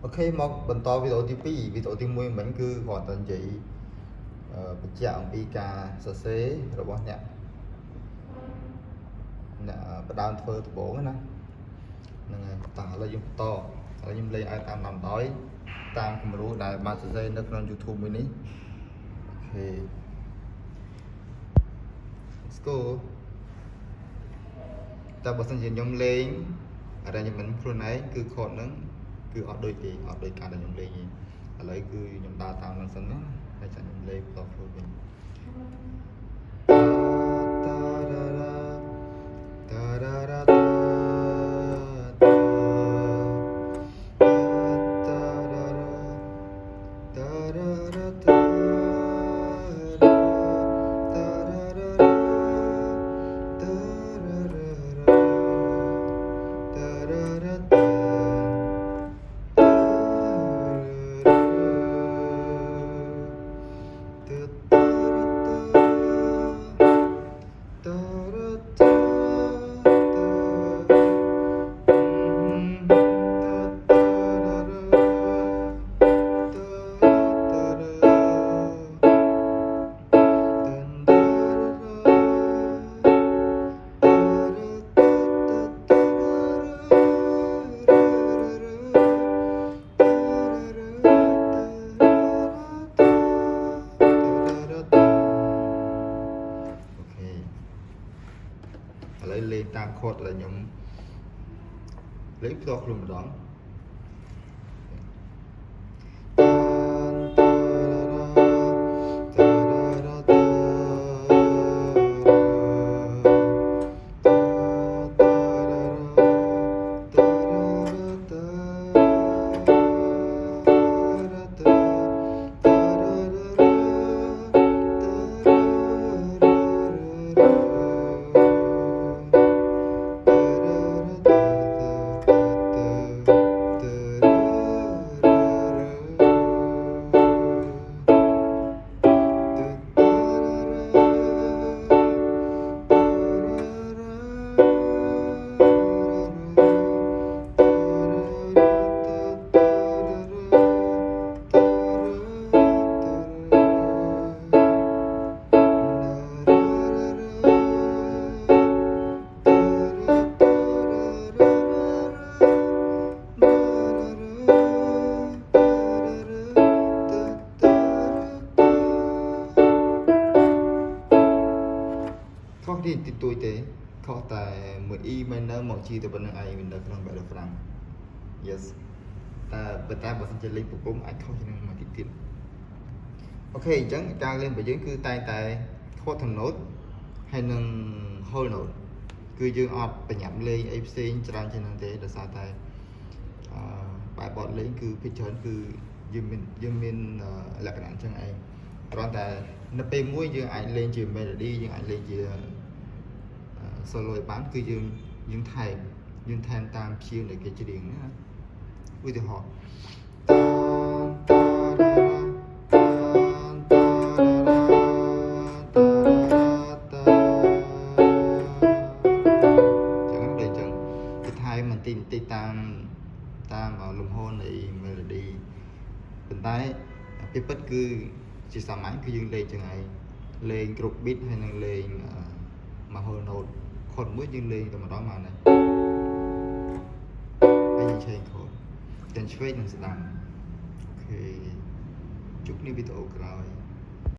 Ok, mộtបន្តវីដេអូទី2វីដេអូទី1មិញគឺគាត់តែនិយាយបញ្ជាក់អំពីការសរសេររបស់អ្នកផ្ដើមធ្វើដំបូងណាហ្នឹងហើយតោះឥឡូវយើងបន្តឥឡូវខ្ញុំលេងឲ្យតាមដំដោយតាមគំរូដែលបានសរសេរនៅក្នុង YouTube មួយនេះអូខេ Let's go តែបើសិនជាខ្ញុំលេងអរិញមិនខ្លួនឯងគឺខតហ្នឹងគឺអត់ដូចទេអត់ដូចការដែលខ្ញុំលេងទេឥឡូវគឺខ្ញុំដើរតាមហ្នឹងសិនណាហើយចាំខ្ញុំលេងបន្តខ្លួនវិញឥឡូវលេងតាមខតដែលខ្ញុំលេងផ្ទាល់ខ្លួនម្ដងខុសទីតិចតួចទេខុសតែមួយ E minor មកជាទៅប៉ុណ្្នឹងឯងនៅក្នុង Battle Frank yes តែបើសិនជាលេខប្រគំអាចខុសជាងមកទៀតអូខេអញ្ចឹងការលេងរបស់យើងគឺតែងតែ quarter note ហើយនឹង whole note គឺយើងអត់បញ្ញាប់លេងអីផ្សេងច្រើនជាងហ្នឹងទេដោយសារតែបែបបទលេងគឺភាគច្រើនគឺយើងមានលក្ខណៈអញ្ចឹងឯងគ្រាន់តែនៅពេលមួយយើងអាចលេងជា melody យើងអាចលេងជា solo ឲ្យបានគឺយើងថែមតាមព្យានៃគេច្រៀងណាឧទាហរណ៍បន្តិចតាមលំហនៃ melody ប៉ុន្តែពីពិតគឺជាសាមញ្ញគឺយើងលេងចឹងឯងលេងគ្រប់ beat ហើយនឹងលេងមក whole note ខុសមួយយើងលេងតែម្ដងមកណាហើយយើងឆេងខុសទាំងឆ្វេងនិងស្ដាំអូខេជួបគ្នាវីដេអូក្រោយ